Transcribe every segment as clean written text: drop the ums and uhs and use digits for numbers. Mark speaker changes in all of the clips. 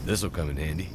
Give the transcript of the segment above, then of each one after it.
Speaker 1: This'll come in handy.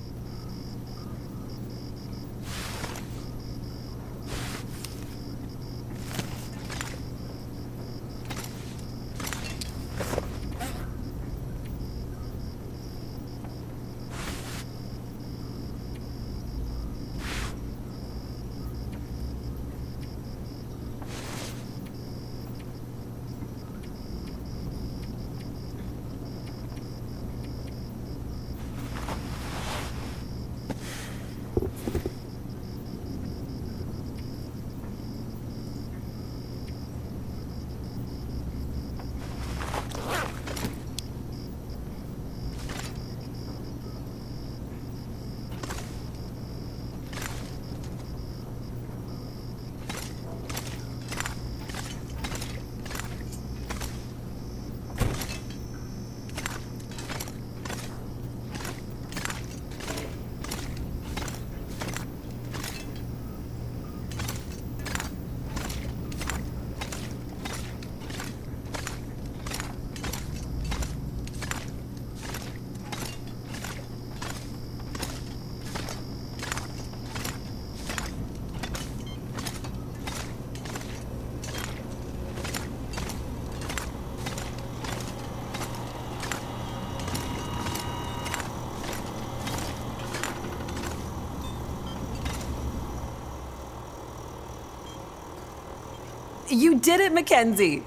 Speaker 2: You did it, Mackenzie!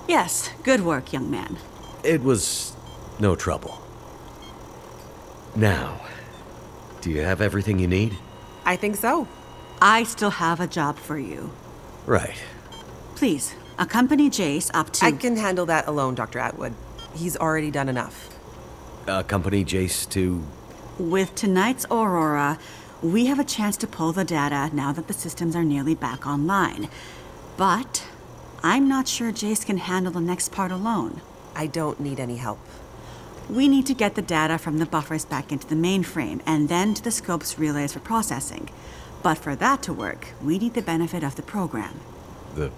Speaker 3: Yes, good work, young man.
Speaker 1: It was no trouble. Now, do you have everything you need?
Speaker 2: I think so.
Speaker 3: I still have a job for you.
Speaker 1: Right.
Speaker 3: Please, accompany Jace up to...
Speaker 2: I can handle that alone, Dr. Atwood. He's already done enough.
Speaker 1: Accompany Jace to...
Speaker 3: With tonight's Aurora, we have a chance to pull the data now that the systems are nearly back online. But I'm not sure Jace can handle the next part alone.
Speaker 2: I don't need any help.
Speaker 3: We need to get the data from the buffers back into the mainframe and then to the scope's relays for processing. But for that to work, we need the benefit of the program.
Speaker 1: The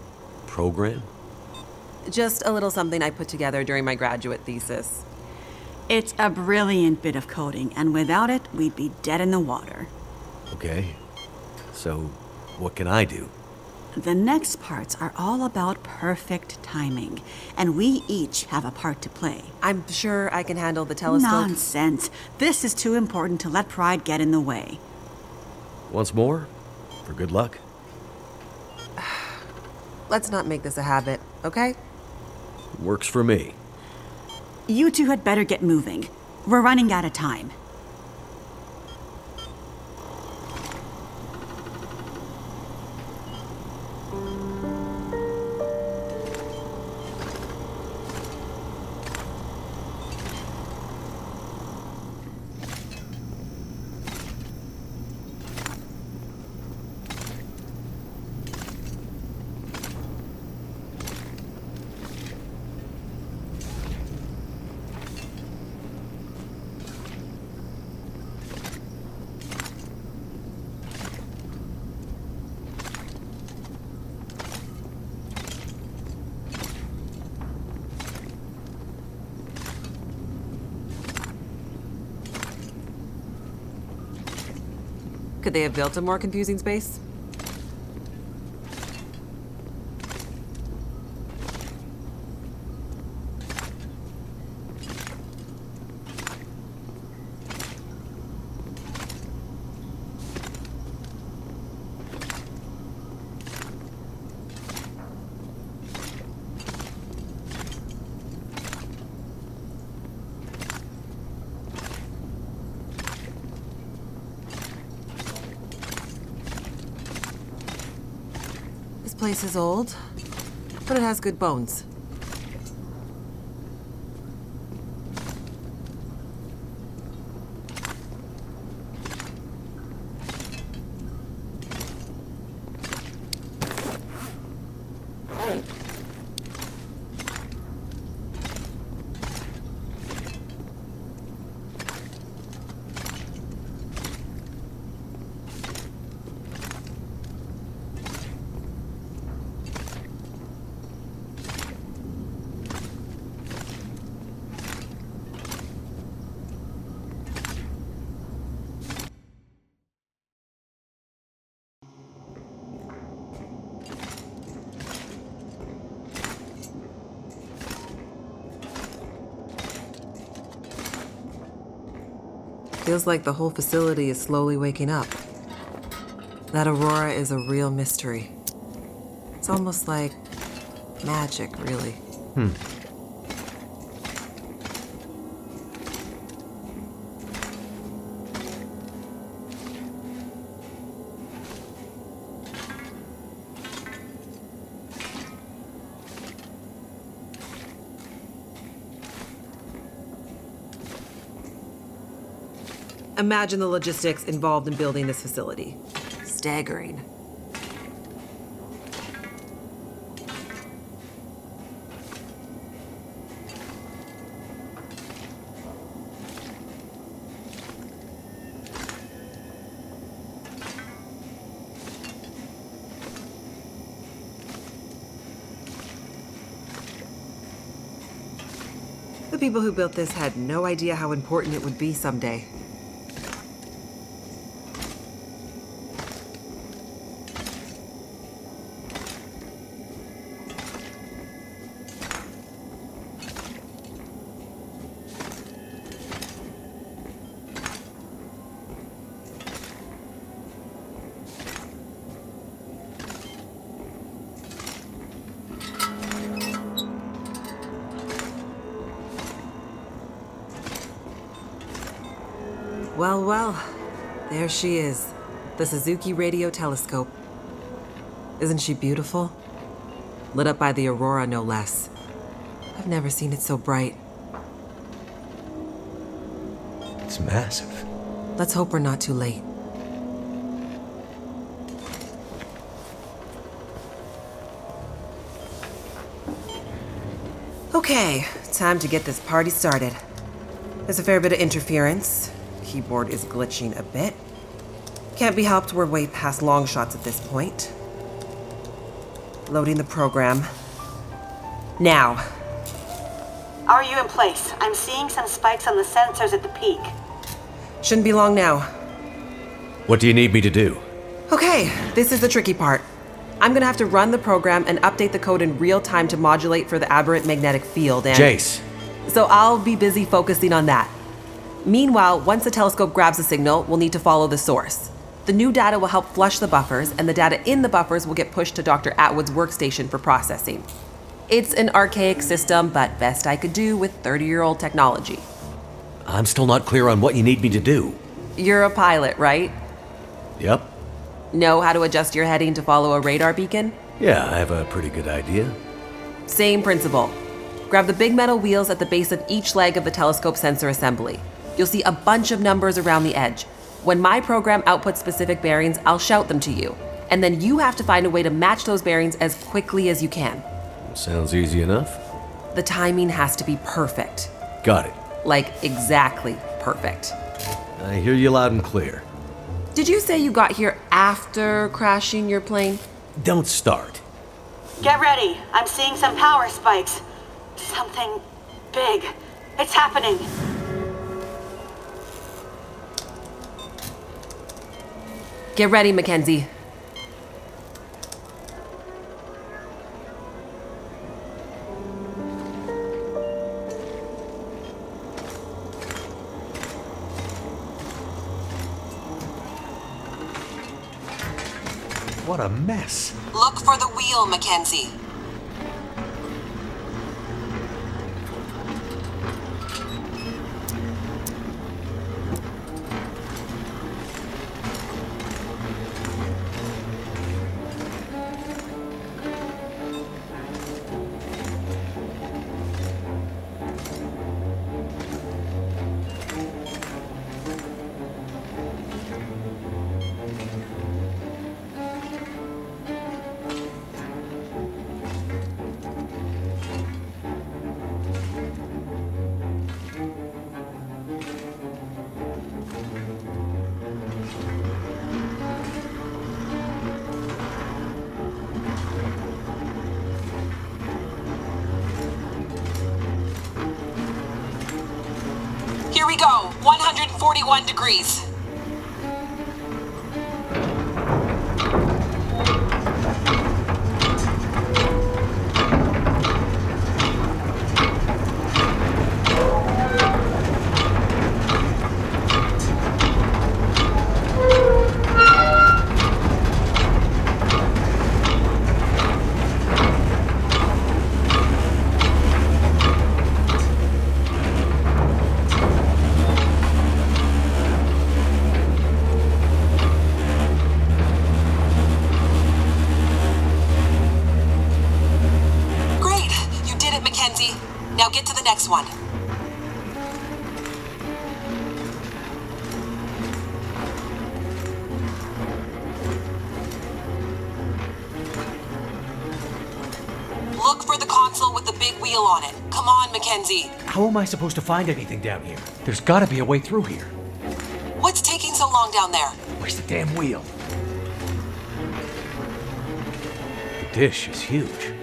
Speaker 1: program?
Speaker 2: Just a little something I put together during my graduate thesis.
Speaker 3: It's a brilliant bit of coding, and without it, we'd be dead in the water.
Speaker 1: Okay. So, what can I do?
Speaker 3: The next parts are all about perfect timing, and we each have a part to play.
Speaker 2: I'm sure I can handle the telescope.
Speaker 3: Nonsense. This is too important to let pride get in the way.
Speaker 1: Once more, for good luck.
Speaker 2: Let's not make this a habit, okay?
Speaker 1: Works for me.
Speaker 3: You two had better get moving. We're running out of time.
Speaker 2: Could they have built a more confusing space? This place is old, but it has good bones. Feels like the whole facility is slowly waking up. That Aurora is a real mystery. It's almost like magic, really. Imagine the logistics involved in building this facility. Staggering. The people who built this had no idea how important it would be someday. Well, well, there she is, the Suzuki Radio Telescope. Isn't she beautiful? Lit up by the aurora, no less. I've never seen it so bright.
Speaker 1: It's massive.
Speaker 2: Let's hope we're not too late. Okay, time to get this party started. There's a fair bit of interference. Keyboard is glitching a bit. Can't be helped, we're way past long shots at this point. Loading the program. Now.
Speaker 3: Are you in place? I'm seeing some spikes on the sensors at the peak.
Speaker 2: Shouldn't be long now.
Speaker 1: What do you need me to do?
Speaker 2: Okay, this is the tricky part. I'm gonna have to run the program and update the code in real time to modulate for the aberrant magnetic field and...
Speaker 1: Jace.
Speaker 2: So I'll be busy focusing on that. Meanwhile, once the telescope grabs a signal, we'll need to follow the source. The new data will help flush the buffers, and the data in the buffers will get pushed to Dr. Atwood's workstation for processing. It's an archaic system, but best I could do with 30-year-old technology.
Speaker 1: I'm still not clear on what you need me to do.
Speaker 2: You're a pilot, right?
Speaker 1: Yep.
Speaker 2: Know how to adjust your heading to follow a radar beacon?
Speaker 1: Yeah, I have a pretty good idea.
Speaker 2: Same principle. Grab the big metal wheels at the base of each leg of the telescope sensor assembly. You'll see a bunch of numbers around the edge. When my program outputs specific bearings, I'll shout them to you. And then you have to find a way to match those bearings as quickly as you can.
Speaker 1: Sounds easy enough.
Speaker 2: The timing has to be perfect.
Speaker 1: Got it.
Speaker 2: Like, exactly perfect.
Speaker 1: I hear you loud and clear.
Speaker 2: Did you say you got here after crashing your plane?
Speaker 1: Don't start.
Speaker 3: Get ready. I'm seeing some power spikes. Something big. It's happening.
Speaker 2: Get ready, Mackenzie.
Speaker 1: What a mess.
Speaker 2: Look for the wheel, Mackenzie. Here we go, 141 degrees. Now get to the next one. Look for the console with the big wheel on it. Come on, Mackenzie.
Speaker 4: How am I supposed to find anything down here? There's gotta be a way through here.
Speaker 2: What's taking so long down there?
Speaker 4: Where's the damn wheel?
Speaker 1: The dish is huge.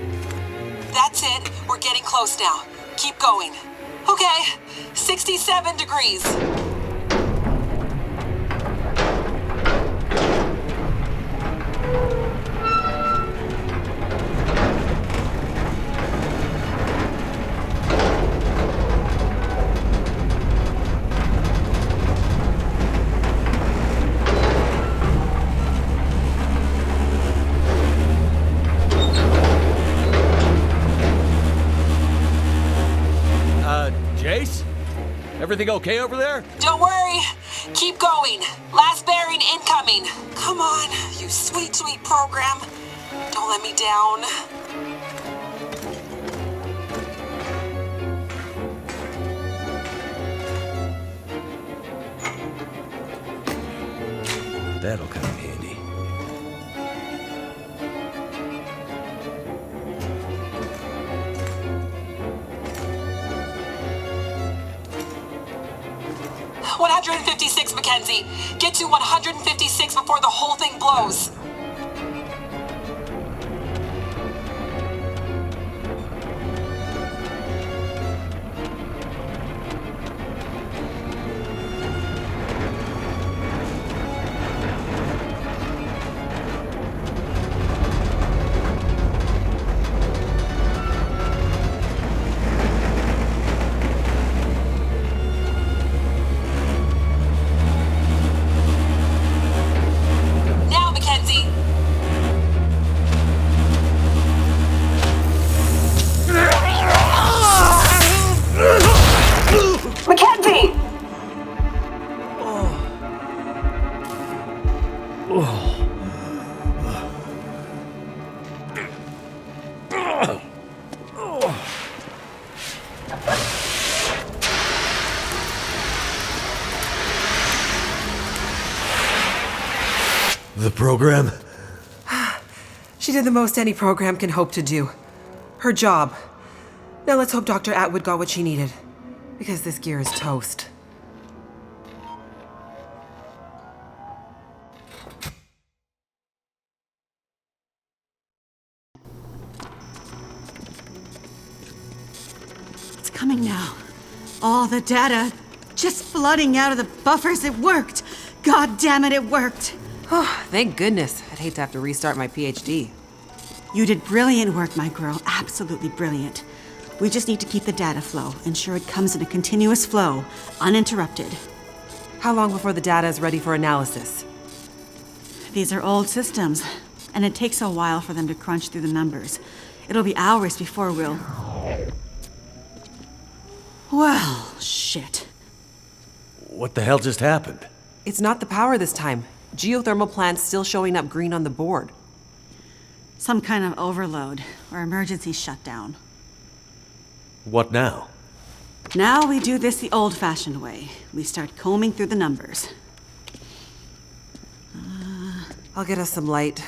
Speaker 2: That's it. We're getting close now. Keep going. Okay, 67 degrees.
Speaker 4: Jace? Everything okay over there?
Speaker 2: Don't worry. Keep going. Last bearing incoming. Come on, you sweet, sweet program. Don't let me down.
Speaker 1: That'll come in handy.
Speaker 2: "156, Mackenzie. Get to 156 before the whole thing blows." Now, Mackenzie. Mackenzie!
Speaker 1: The program?
Speaker 2: She did the most any program can hope to do. Her job. Now let's hope Dr. Atwood got what she needed. Because this gear is toast.
Speaker 3: It's coming now. All the data just flooding out of the buffers. It worked. God damn it, it worked.
Speaker 2: Oh, thank goodness. I'd hate to have to restart my PhD.
Speaker 3: You did brilliant work, my girl. Absolutely brilliant. We just need to keep the data flow, ensure it comes in a continuous flow, uninterrupted.
Speaker 2: How long before the data is ready for analysis?
Speaker 3: These are old systems, and it takes a while for them to crunch through the numbers. It'll be hours before we'll... Well, shit.
Speaker 1: What the hell just happened?
Speaker 2: It's not the power this time. Geothermal plant's still showing up green on the board.
Speaker 3: Some kind of overload or emergency shutdown.
Speaker 1: What now?
Speaker 3: Now we do this the old-fashioned way. We start combing through the numbers.
Speaker 2: I'll get us some light.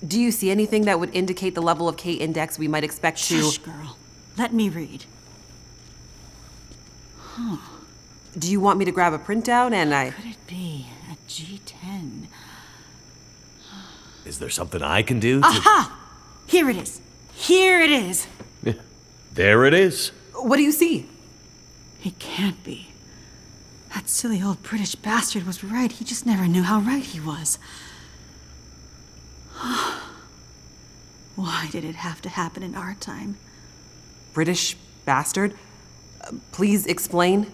Speaker 2: Do you see anything that would indicate the level of K-index we might expect to...
Speaker 3: Shush, girl. Let me read.
Speaker 2: Do you want me to grab a printout and
Speaker 3: Could it be a G10?
Speaker 1: Is there something I can do to...
Speaker 3: Aha! Here it is. Here it is.
Speaker 1: There it is.
Speaker 2: What do you see?
Speaker 3: It can't be. That silly old British bastard was right. He just never knew how right he was. Why did it have to happen in our time?
Speaker 2: British bastard? Please explain.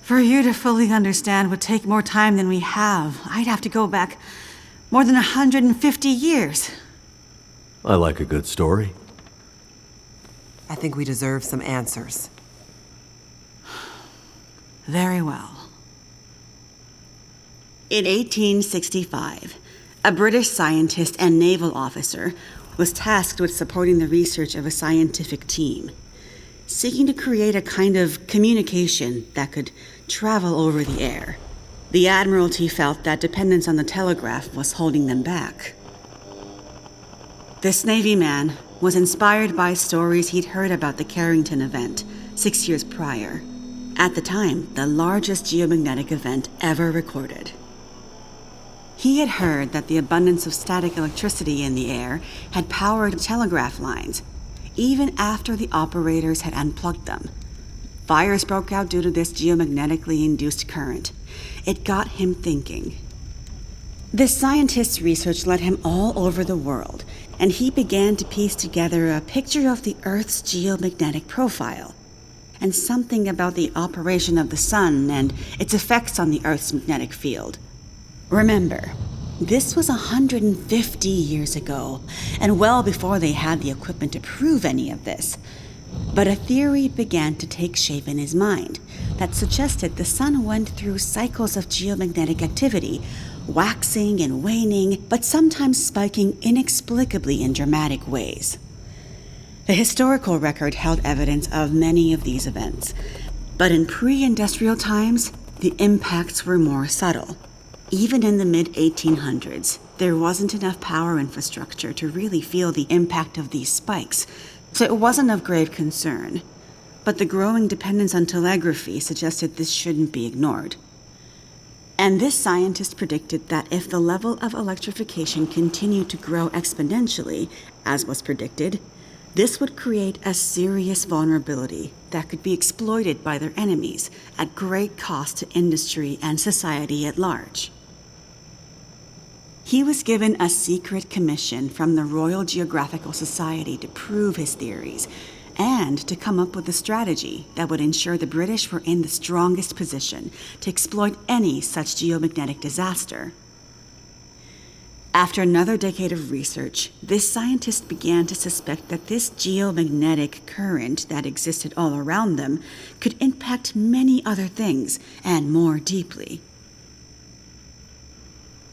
Speaker 3: For you to fully understand would take more time than we have. I'd have to go back more than 150 years.
Speaker 1: I like a good story.
Speaker 2: I think we deserve some answers.
Speaker 3: Very well. In 1865, a British scientist and naval officer was tasked with supporting the research of a scientific team, seeking to create a kind of communication that could travel over the air. The Admiralty felt that dependence on the telegraph was holding them back. This Navy man was inspired by stories he'd heard about the Carrington event 6 years prior, at the time the largest geomagnetic event ever recorded. He had heard that the abundance of static electricity in the air had powered telegraph lines, even after the operators had unplugged them. Fires broke out due to this geomagnetically induced current. It got him thinking. This scientist's research led him all over the world, and he began to piece together a picture of the Earth's geomagnetic profile, and something about the operation of the sun and its effects on the Earth's magnetic field. Remember, this was 150 years ago, and well before they had the equipment to prove any of this. But a theory began to take shape in his mind that suggested the sun went through cycles of geomagnetic activity, waxing and waning, but sometimes spiking inexplicably in dramatic ways. The historical record held evidence of many of these events, but in pre-industrial times, the impacts were more subtle. Even in the mid-1800s, there wasn't enough power infrastructure to really feel the impact of these spikes, so it wasn't of grave concern. But the growing dependence on telegraphy suggested this shouldn't be ignored. And this scientist predicted that if the level of electrification continued to grow exponentially, as was predicted, this would create a serious vulnerability that could be exploited by their enemies at great cost to industry and society at large. He was given a secret commission from the Royal Geographical Society to prove his theories and to come up with a strategy that would ensure the British were in the strongest position to exploit any such geomagnetic disaster. After another decade of research, this scientist began to suspect that this geomagnetic current that existed all around them could impact many other things and more deeply.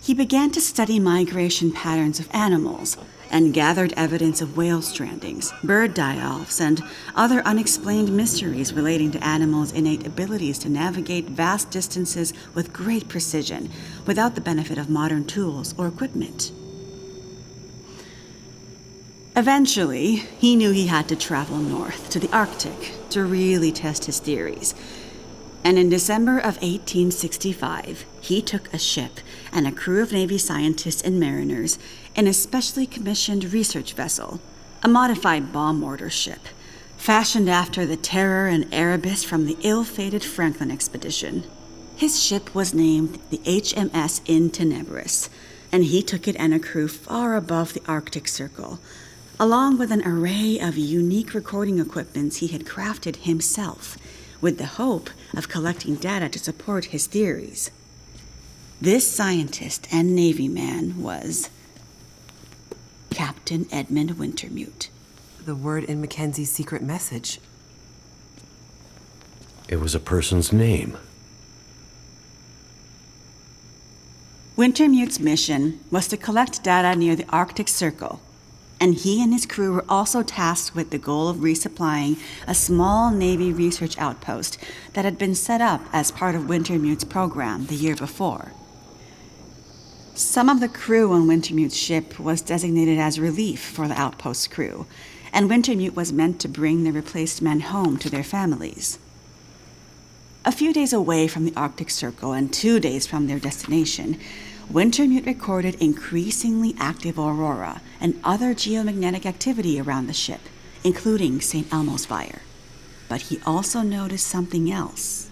Speaker 3: He began to study migration patterns of animals and gathered evidence of whale strandings, bird die-offs, and other unexplained mysteries relating to animals' innate abilities to navigate vast distances with great precision without the benefit of modern tools or equipment. Eventually, he knew he had to travel north to the Arctic to really test his theories. And in December of 1865, he took a ship and a crew of Navy scientists and mariners in a specially commissioned research vessel, a modified bomb mortar ship, fashioned after the Terror and Erebus from the ill-fated Franklin expedition. His ship was named the HMS In Tenebris, and he took it and a crew far above the Arctic Circle, along with an array of unique recording equipments he had crafted himself, with the hope of collecting data to support his theories. This scientist and Navy man was Captain Edmund Wintermute.
Speaker 2: The word in Mackenzie's secret message.
Speaker 1: It was a person's name.
Speaker 3: Wintermute's mission was to collect data near the Arctic Circle, and he and his crew were also tasked with the goal of resupplying a small Navy research outpost that had been set up as part of Wintermute's program the year before. Some of the crew on Wintermute's ship was designated as relief for the outpost crew, and Wintermute was meant to bring the replaced men home to their families. A few days away from the Arctic Circle and 2 days from their destination, Wintermute recorded increasingly active aurora and other geomagnetic activity around the ship, including St. Elmo's fire. But he also noticed something else.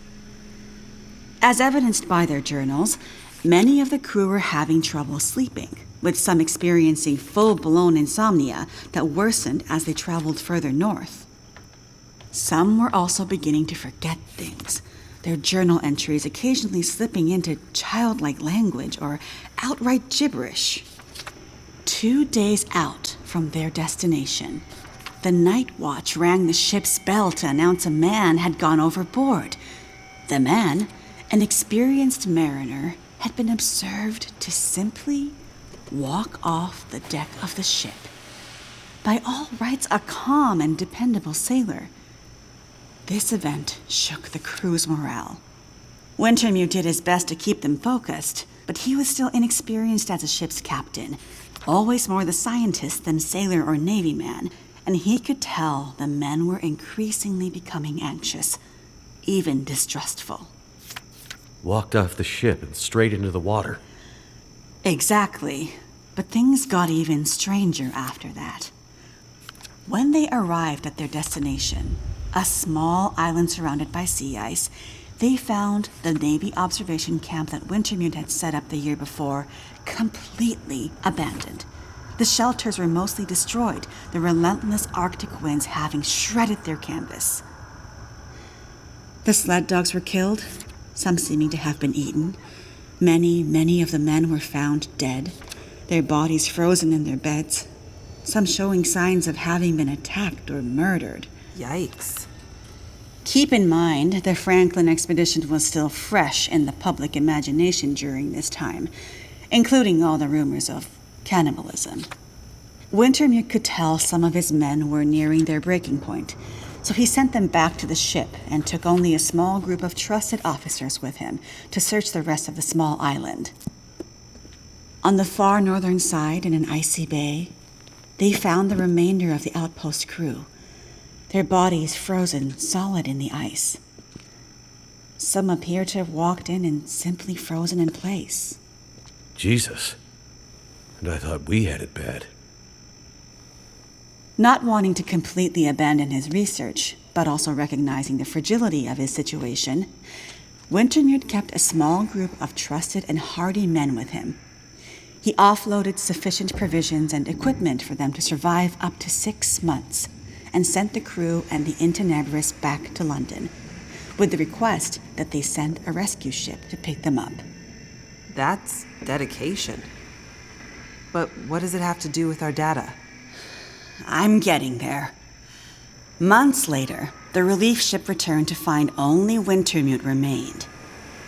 Speaker 3: As evidenced by their journals, many of the crew were having trouble sleeping, with some experiencing full-blown insomnia that worsened as they traveled further north. Some were also beginning to forget things, their journal entries occasionally slipping into childlike language or outright gibberish. 2 days out from their destination, the night watch rang the ship's bell to announce a man had gone overboard. The man, an experienced mariner, had been observed to simply walk off the deck of the ship. By all rights, a calm and dependable sailor. This event shook the crew's morale. Wintermute did his best to keep them focused, but he was still inexperienced as a ship's captain, always more the scientist than sailor or Navy man, and he could tell the men were increasingly becoming anxious, even distrustful.
Speaker 1: Walked off the ship and straight into the water.
Speaker 3: Exactly, but things got even stranger after that. When they arrived at their destination, a small island surrounded by sea ice, they found the Navy observation camp that Wintermute had set up the year before completely abandoned. The shelters were mostly destroyed, the relentless Arctic winds having shredded their canvas. The sled dogs were killed, some seeming to have been eaten. Many of the men were found dead, their bodies frozen in their beds, some showing signs of having been attacked or murdered.
Speaker 2: Yikes.
Speaker 3: Keep in mind, the Franklin expedition was still fresh in the public imagination during this time, including all the rumors of cannibalism. Wintermute could tell some of his men were nearing their breaking point, so he sent them back to the ship and took only a small group of trusted officers with him to search the rest of the small island. On the far northern side, in an icy bay, they found the remainder of the outpost crew, their bodies frozen solid in the ice. Some appear to have walked in and simply frozen in place.
Speaker 1: Jesus. And I thought we had it bad.
Speaker 3: Not wanting to completely abandon his research, but also recognizing the fragility of his situation, Wintermute kept a small group of trusted and hardy men with him. He offloaded sufficient provisions and equipment for them to survive up to 6 months, and sent the crew and the Intenebris back to London, with the request that they send a rescue ship to pick them up.
Speaker 2: That's dedication. But what does it have to do with our data?
Speaker 3: I'm getting there. Months later, the relief ship returned to find only Wintermute remained.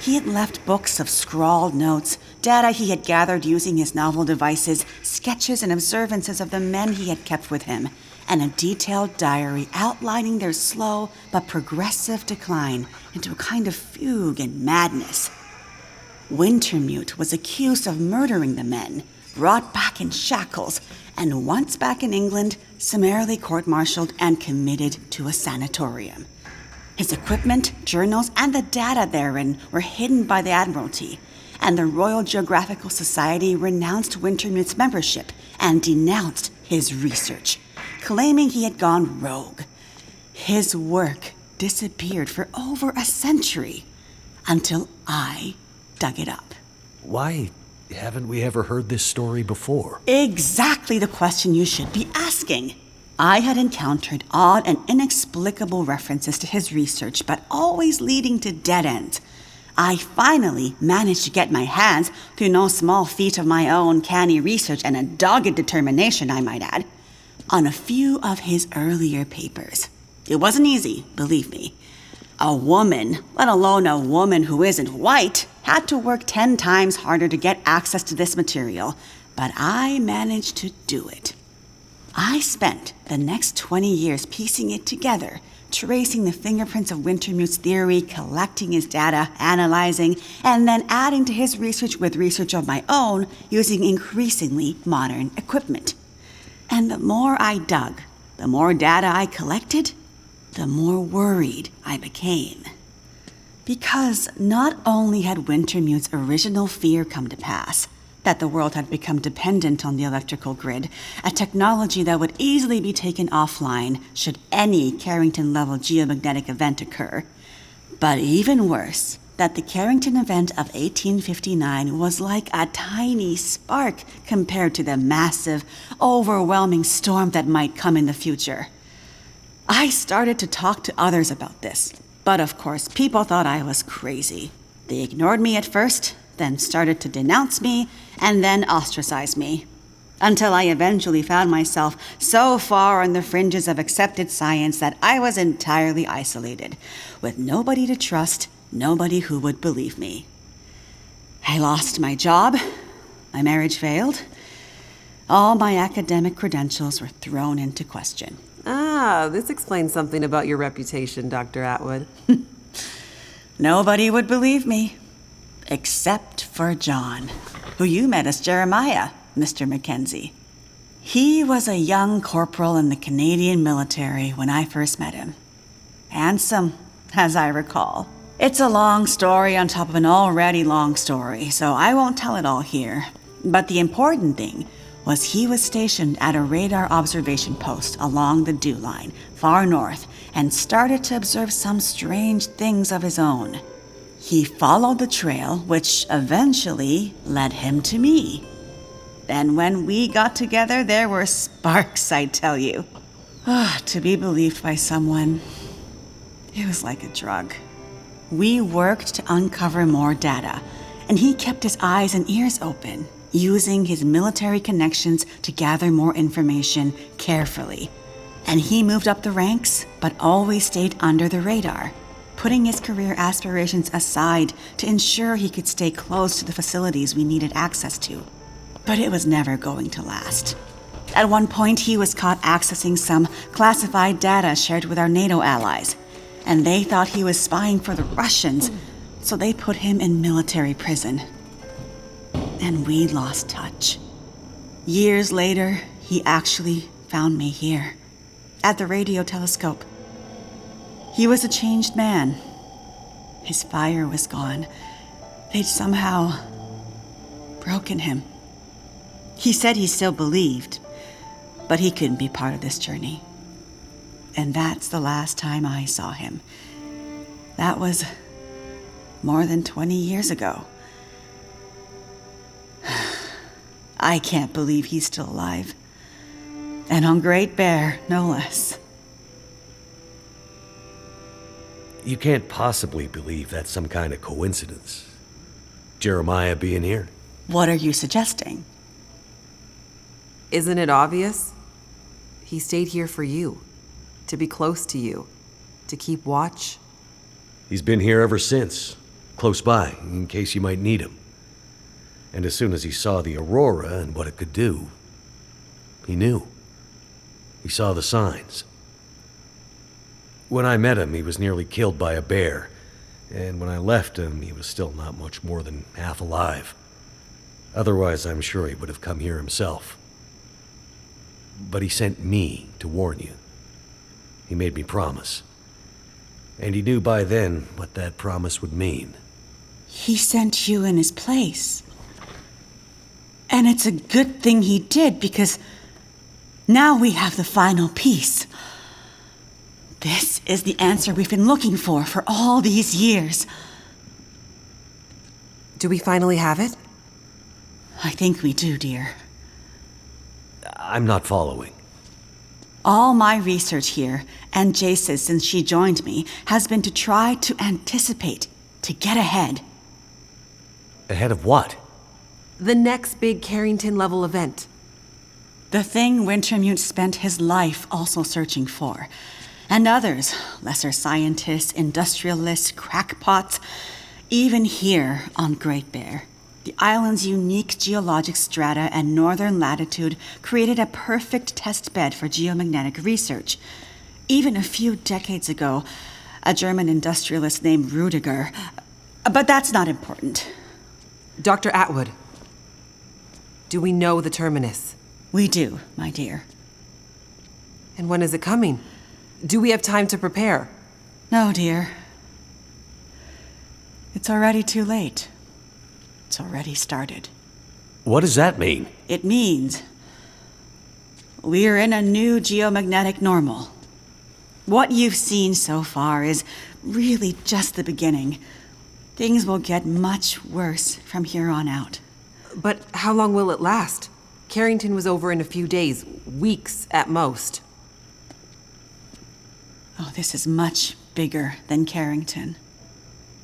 Speaker 3: He had left books of scrawled notes, data he had gathered using his novel devices, sketches and observances of the men he had kept with him, and a detailed diary outlining their slow but progressive decline into a kind of fugue and madness. Wintermute was accused of murdering the men, brought back in shackles, and once back in England, summarily court-martialed and committed to a sanatorium. His equipment, journals, and the data therein were hidden by the Admiralty, and the Royal Geographical Society renounced Wintermute's membership and denounced his research, claiming he had gone rogue. His work disappeared for over a century, until I dug it up.
Speaker 1: Why haven't we ever heard this story before?
Speaker 3: Exactly the question you should be asking. I had encountered odd and inexplicable references to his research, but always leading to dead ends. I finally managed to get my hands, through no small feat of my own canny research and a dogged determination, I might add, on a few of his earlier papers. It wasn't easy, believe me. A woman, let alone a woman who isn't white, had to work 10 times harder to get access to this material, but I managed to do it. I spent the next 20 years piecing it together, tracing the fingerprints of Wintermute's theory, collecting his data, analyzing, and then adding to his research with research of my own using increasingly modern equipment. And the more I dug, the more data I collected, the more worried I became. Because not only had Wintermute's original fear come to pass, that the world had become dependent on the electrical grid, a technology that would easily be taken offline should any Carrington-level geomagnetic event occur, but even worse, that the Carrington event of 1859 was like a tiny spark compared to the massive, overwhelming storm that might come in the future. I started to talk to others about this, but of course people thought I was crazy. They ignored me at first, then started to denounce me, and then ostracize me, until I eventually found myself so far on the fringes of accepted science that I was entirely isolated, with nobody to trust, nobody who would believe me. I lost my job. My marriage failed. All my academic credentials were thrown into question.
Speaker 2: Ah, this explains something about your reputation, Dr. Atwood.
Speaker 3: Nobody would believe me. Except for John, who you met as Jeremiah, Mr. Mackenzie. He was a young corporal in the Canadian military when I first met him. Handsome, as I recall. It's a long story on top of an already long story, so I won't tell it all here. But the important thing was he was stationed at a radar observation post along the Dew Line, far north, and started to observe some strange things of his own. He followed the trail, which eventually led him to me. Then when we got together, there were sparks, I tell you. To be believed by someone, it was like a drug. We worked to uncover more data, and he kept his eyes and ears open, using his military connections to gather more information carefully. And he moved up the ranks, but always stayed under the radar, putting his career aspirations aside to ensure he could stay close to the facilities we needed access to. But it was never going to last. At one point, he was caught accessing some classified data shared with our NATO allies, and they thought he was spying for the Russians, so they put him in military prison. And we lost touch. Years later, he actually found me here, at the radio telescope. He was a changed man. His fire was gone. They'd somehow broken him. He said he still believed, but he couldn't be part of this journey. And that's the last time I saw him. That was more than 20 years ago. I can't believe he's still alive. And on Great Bear, no less.
Speaker 1: You can't possibly believe that's some kind of coincidence. Jeremiah being here?
Speaker 3: What are you suggesting?
Speaker 2: Isn't it obvious? He stayed here for you, to be close to you, to keep watch.
Speaker 1: He's been here ever since, close by, in case you might need him. And as soon as he saw the aurora and what it could do, he knew. He saw the signs. When I met him, he was nearly killed by a bear, and when I left him, he was still not much more than half alive. Otherwise, I'm sure he would have come here himself. But he sent me to warn you. He made me promise. And he knew by then what that promise would mean.
Speaker 3: He sent you in his place. And it's a good thing he did, because now we have the final piece. This is the answer we've been looking for all these years.
Speaker 2: Do we finally have it?
Speaker 3: I think we do, dear.
Speaker 1: I'm not following.
Speaker 3: All my research here, and Jace's since she joined me, has been to try to anticipate, to get ahead.
Speaker 1: Ahead of what?
Speaker 2: The next big Carrington-level event.
Speaker 3: The thing Wintermute spent his life also searching for. And others, lesser scientists, industrialists, crackpots, even here on Great Bear. The island's unique geologic strata and northern latitude created a perfect test bed for geomagnetic research. Even a few decades ago, a German industrialist named Rudiger. But that's not important.
Speaker 2: Dr. Atwood, do we know the terminus?
Speaker 3: We do, my dear.
Speaker 2: And when is it coming? Do we have time to prepare?
Speaker 3: No, dear. It's already too late. It's already started.
Speaker 1: What does that mean?
Speaker 3: It means we're in a new geomagnetic normal. What you've seen so far is really just the beginning. Things will get much worse from here on out.
Speaker 2: But how long will it last? Carrington was over in a few days, weeks at most.
Speaker 3: Oh, this is much bigger than Carrington.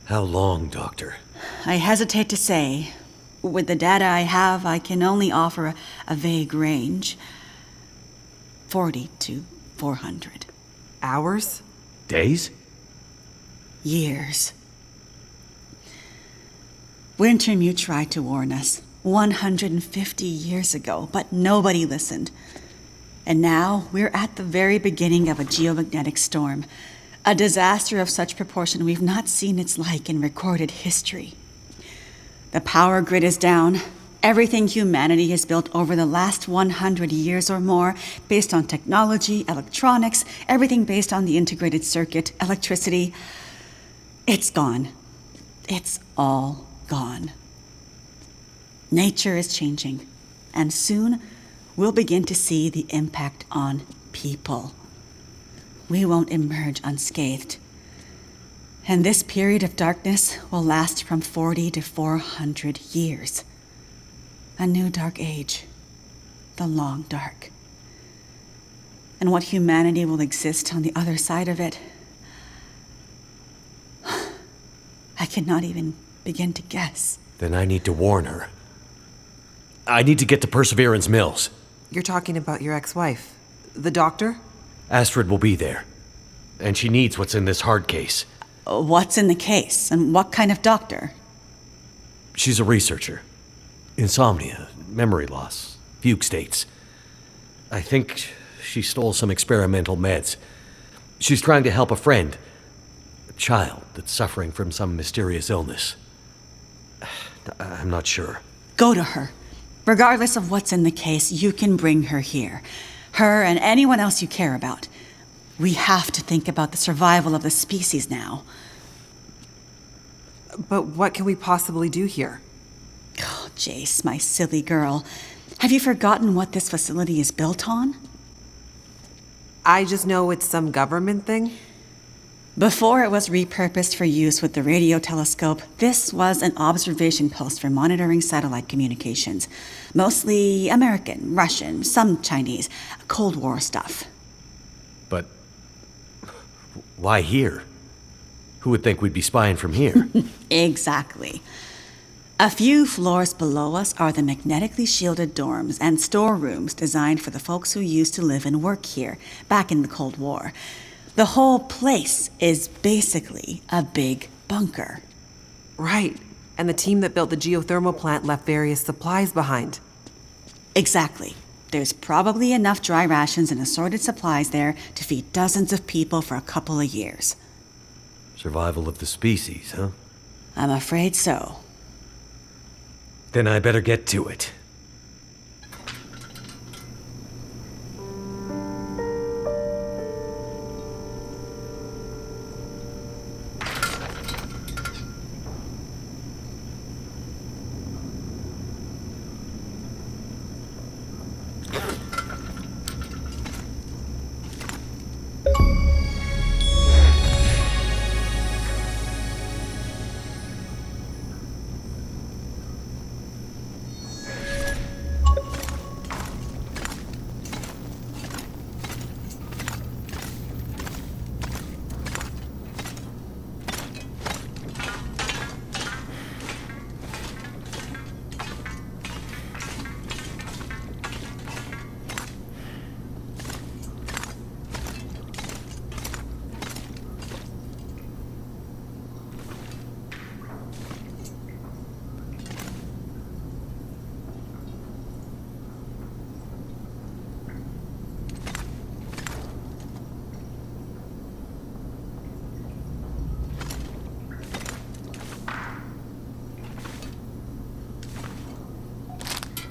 Speaker 1: How long, Doctor?
Speaker 3: I hesitate to say. With the data I have, I can only offer a vague range. 40 to 400.
Speaker 2: Hours?
Speaker 1: Days?
Speaker 3: Years. Wintermute tried to warn us 150 years ago, but nobody listened. And now we're at the very beginning of a geomagnetic storm, a disaster of such proportion we've not seen its like in recorded history. The power grid is down. Everything humanity has built over the last 100 years or more, based on technology, electronics, everything based on the integrated circuit, electricity, it's gone. It's all gone. Nature is changing, and soon we'll begin to see the impact on people. We won't emerge unscathed. And this period of darkness will last from 40 to 400 years. A new dark age. The long dark. And what humanity will exist on the other side of it, I cannot even begin to guess.
Speaker 1: Then I need to warn her. I need to get to Perseverance Mills.
Speaker 2: You're talking about your ex-wife, the doctor?
Speaker 1: Astrid will be there. And she needs what's in this hard case.
Speaker 3: What's in the case, and what kind of doctor?
Speaker 1: She's a researcher. Insomnia, memory loss, fugue states. I think she stole some experimental meds. She's trying to help a friend, a child that's suffering from some mysterious illness. I'm not sure.
Speaker 3: Go to her. Regardless of what's in the case, you can bring her here. Her and anyone else you care about. We have to think about the survival of the species now.
Speaker 2: But what can we possibly do here?
Speaker 3: Oh, Jace, my silly girl. Have you forgotten what this facility is built on?
Speaker 2: I just know it's some government thing.
Speaker 3: Before it was repurposed for use with the radio telescope, this was an observation post for monitoring satellite communications. Mostly American, Russian, some Chinese, Cold War stuff.
Speaker 1: But why here? Who would think we'd be spying from here?
Speaker 3: Exactly. A few floors below us are the magnetically shielded dorms and storerooms designed for the folks who used to live and work here, back in the Cold War. The whole place is basically a big bunker.
Speaker 2: Right. And the team that built the geothermal plant left various supplies behind.
Speaker 3: Exactly. There's probably enough dry rations and assorted supplies there to feed dozens of people for a couple of years.
Speaker 1: Survival of the species, huh?
Speaker 3: I'm afraid so.
Speaker 1: Then I better get to it.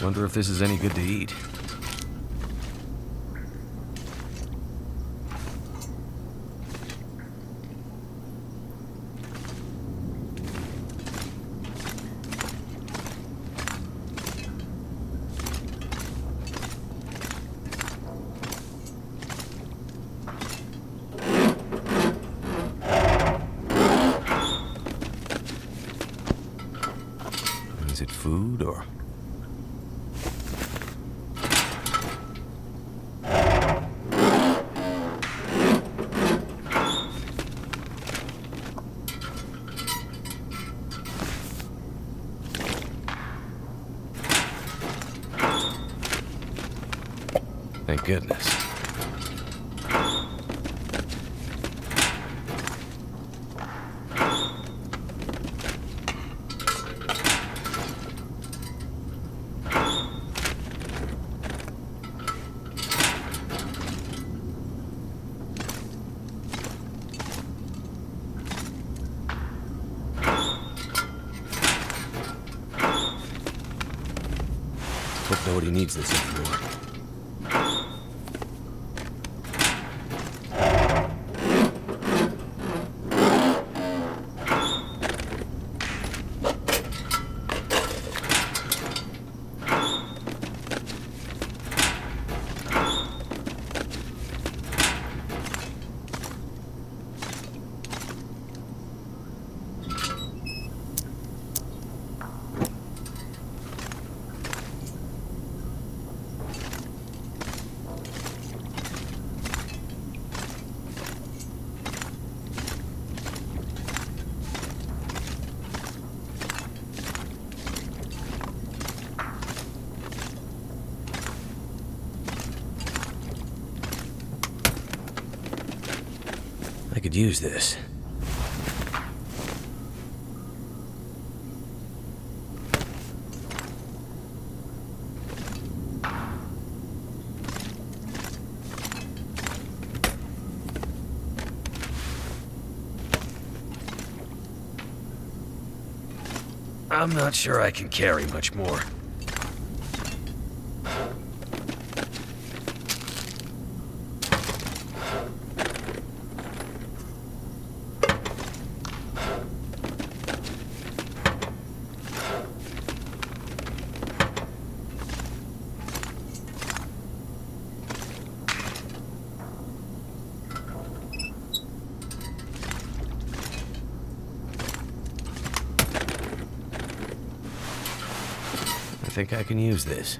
Speaker 5: Wonder if this is any good to eat. Is it food or... Thank goodness. Hope nobody needs this anymore. I could use this. I'm not sure I can carry much more. I think I can use this.